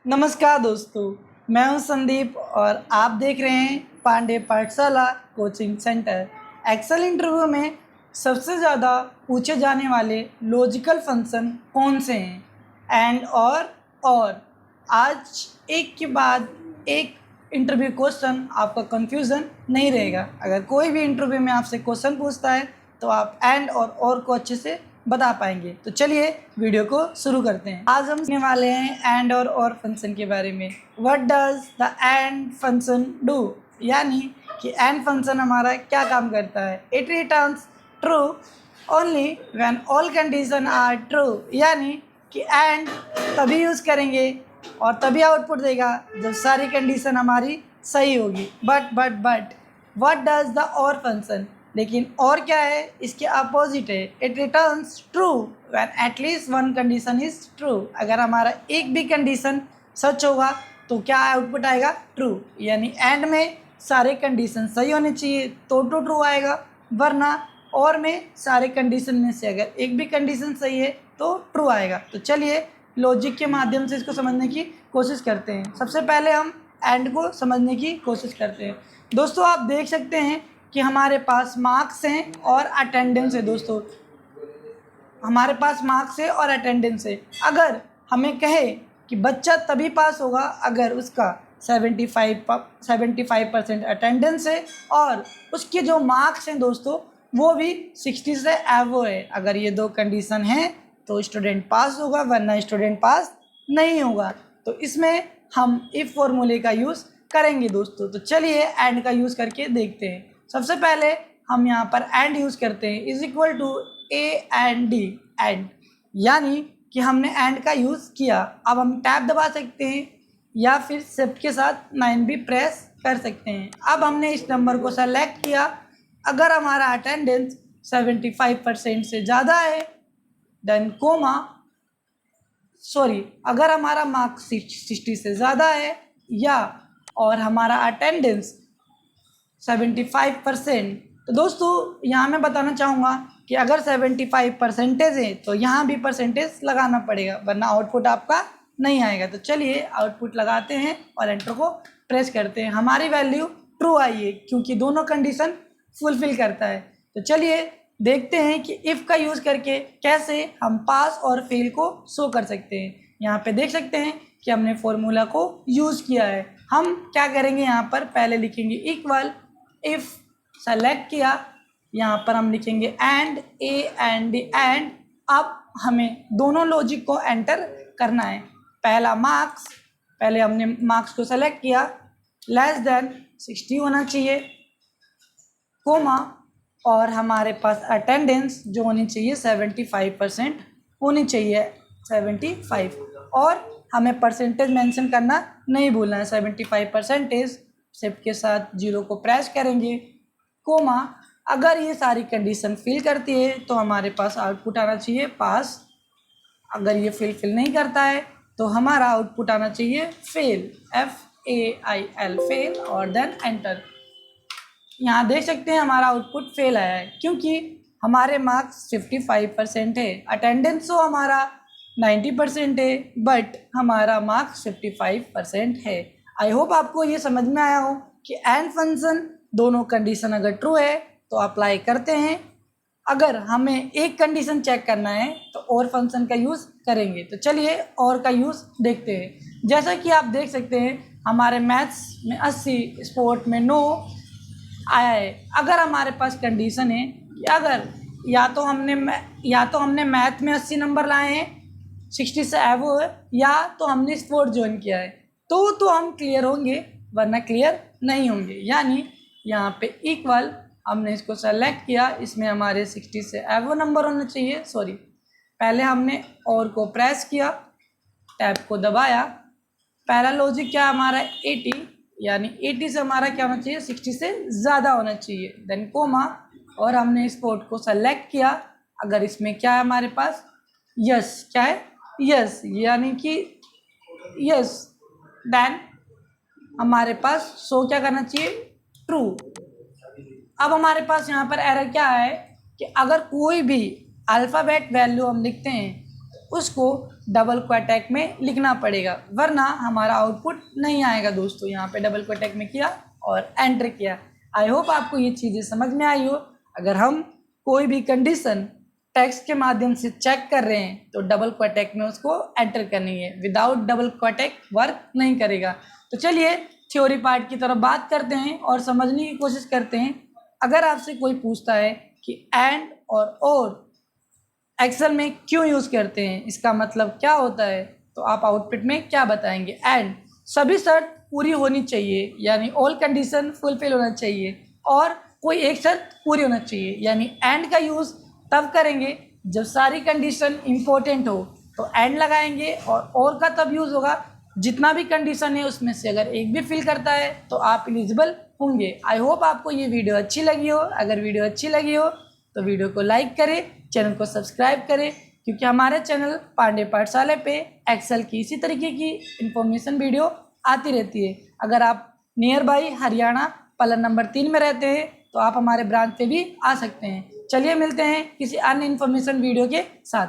नमस्कार दोस्तों, मैं हूं संदीप और आप देख रहे हैं पांडे पाठशाला कोचिंग सेंटर। एक्सेल इंटरव्यू में सबसे ज़्यादा पूछे जाने वाले लॉजिकल फंक्शन कौन से हैं? एंड और आज एक के बाद एक इंटरव्यू क्वेश्चन, आपका कंफ्यूजन नहीं रहेगा। अगर कोई भी इंटरव्यू में आपसे क्वेश्चन पूछता है तो आप एंड और को अच्छे से बता पाएंगे। तो चलिए वीडियो को शुरू करते हैं। आज हम सीखने वाले हैं एंड और फंक्शन के बारे में। What does the and function do, यानी कि एंड फंक्शन हमारा क्या काम करता है। It returns true only when all condition are true, यानी कि एंड तभी यूज़ करेंगे और तभी आउटपुट देगा जब सारी कंडीशन हमारी सही होगी। बट व्हाट डज द और फंक्शन, लेकिन और क्या है, इसके अपोजिट है। It returns true when at least one condition is true. अगर हमारा एक भी कंडीशन सच होगा तो क्या आउटपुट आएगा, ट्रू। यानी एंड में सारे कंडीशन सही होने चाहिए तो ट्रू आएगा, वरना और में सारे कंडीशन में से अगर एक भी कंडीशन सही है तो ट्रू आएगा। तो चलिए लॉजिक के माध्यम से इसको समझने की कोशिश करते हैं। सबसे पहले हम एंड को समझने की कोशिश करते हैं। दोस्तों आप देख सकते हैं कि हमारे पास मार्क्स हैं और अटेंडेंस है। दोस्तों हमारे पास मार्क्स है और अटेंडेंस है। अगर हमें कहे कि बच्चा तभी पास होगा अगर उसका 75% अटेंडेंस है और उसके जो मार्क्स हैं दोस्तों वो भी 60 से एवो है। अगर ये दो कंडीशन हैं तो स्टूडेंट पास होगा, वरना स्टूडेंट पास नहीं होगा। तो इसमें हम इफ फॉर्मूले का यूज़ करेंगे दोस्तों। तो चलिए एंड का यूज़ करके देखते हैं। सबसे पहले हम यहाँ पर एंड यूज़ करते हैं, is equal to A and D, and, यानी कि हमने एंड का यूज़ किया। अब हम टैब दबा सकते हैं या फिर शिफ्ट के साथ 9 भी प्रेस कर सकते हैं। अब हमने इस नंबर को सेलेक्ट किया। अगर हमारा अटेंडेंस 75% से ज़्यादा है देन कोमा, अगर हमारा मार्क्स 60 से ज़्यादा है या और हमारा अटेंडेंस 75%, तो दोस्तों यहाँ मैं बताना चाहूँगा कि अगर 75% है तो यहाँ भी परसेंटेज लगाना पड़ेगा, वरना आउटपुट आपका नहीं आएगा। तो चलिए आउटपुट लगाते हैं और एंटर को प्रेस करते हैं। हमारी वैल्यू ट्रू आई है क्योंकि दोनों कंडीशन फुलफिल करता है। तो चलिए देखते हैं कि इफ़ का यूज़ करके कैसे हम पास और फेल को शो कर सकते हैं। यहाँ पे देख सकते हैं कि हमने फॉर्मूला को यूज़ किया है। हम क्या करेंगे, यहाँ पर पहले लिखेंगे इक्वल, इफ़ सेलेक्ट किया, यहाँ पर हम लिखेंगे and, A and D, and. अब हमें दोनों लॉजिक को एंटर करना है। पहला मार्क्स, पहले हमने मार्क्स को सेलेक्ट किया, लेस देन 60 होना चाहिए, कोमा, और हमारे पास अटेंडेंस जो होनी चाहिए 75% होनी चाहिए, 75। और हमें परसेंटेज मेंशन करना नहीं भूलना है, 75%। शिफ्ट के साथ 0 को प्रेस करेंगे, कोमा। अगर ये सारी कंडीशन फिल करती है तो हमारे पास आउटपुट आना चाहिए पास। अगर ये फिल नहीं करता है तो हमारा आउटपुट आना चाहिए फेल, FAIL, फेल, और देन एंटर। यहाँ देख सकते हैं हमारा आउटपुट फेल आया है क्योंकि हमारे मार्क्स 55% है, अटेंडेंस तो हमारा 90% है, बट हमारा मार्क्स 55% है। आई होप आपको ये समझ में आया हो कि एंड फंक्शन दोनों कंडीशन अगर ट्रू है तो अप्लाई करते हैं, अगर हमें एक कंडीशन चेक करना है तो और फंक्शन का यूज़ करेंगे। तो चलिए और का यूज़ देखते हैं। जैसा कि आप देख सकते हैं हमारे मैथ्स में 80, स्पोर्ट में 9 आया है। अगर हमारे पास कंडीशन है कि अगर या तो हमने मैथ में 80 नंबर लाए हैं, 60 से एवो है, या तो हमने स्पोर्ट ज्वाइन किया है, तो हम क्लियर होंगे, वरना क्लियर नहीं होंगे। यानी यहाँ पे इक्वल, हमने इसको सेलेक्ट किया, इसमें हमारे 60 से एवो नंबर होना चाहिए। पहले हमने और को प्रेस किया, टैब को दबाया। पहला लॉजिक क्या हमारा 80, यानी 80 से हमारा क्या होना चाहिए, 60 से ज़्यादा होना चाहिए, देन कोमा, और हमने स्पोर्ट को सेलेक्ट किया। अगर इसमें क्या है हमारे पास, यस, क्या है, यस, यानी कि यस, देन हमारे पास शो क्या करना चाहिए, ट्रू। अब हमारे पास यहाँ पर एरर क्या है कि अगर कोई भी अल्फ़ाबेट वैल्यू हम लिखते हैं उसको डबल क्वाटेक में लिखना पड़ेगा, वरना हमारा आउटपुट नहीं आएगा दोस्तों। यहाँ पे डबल क्वाटेक में किया और एंटर किया। आई होप आपको ये चीज़ें समझ में आई हो। अगर हम कोई भी कंडीशन टेक्स्ट के माध्यम से चेक कर रहे हैं तो डबल क्वाटेक में उसको एंटर करनी है, विदाउट डबल क्वाटेक वर्क नहीं करेगा। तो चलिए थ्योरी पार्ट की तरफ बात करते हैं और समझने की कोशिश करते हैं। अगर आपसे कोई पूछता है कि एंड और एक्सेल में क्यों यूज़ करते हैं, इसका मतलब क्या होता है, तो आप आउटपुट में क्या बताएंगे? एंड सभी शर्त पूरी होनी चाहिए, यानी ऑल कंडीशन फुलफिल होना चाहिए, और कोई एक शर्त पूरी होना चाहिए, यानी एंड का यूज़ तब करेंगे जब सारी कंडीशन इम्पोर्टेंट हो तो एंड लगाएंगे, और का तब यूज़ होगा जितना भी कंडीशन है उसमें से अगर एक भी फिल करता है तो आप एलिजिबल होंगे। आई होप आपको ये वीडियो अच्छी लगी हो। अगर वीडियो अच्छी लगी हो तो वीडियो को लाइक करें, चैनल को सब्सक्राइब करें, क्योंकि हमारे चैनल पांडे पाठशाला पे एक्सेल की इसी तरीके की इन्फॉर्मेशन वीडियो आती रहती है। अगर आप नियर बाई हरियाणा पलन नंबर 3 में रहते हैं तो आप हमारे ब्रांच पे भी आ सकते हैं। चलिए मिलते हैं किसी अन्य इन्फॉर्मेशन वीडियो के साथ।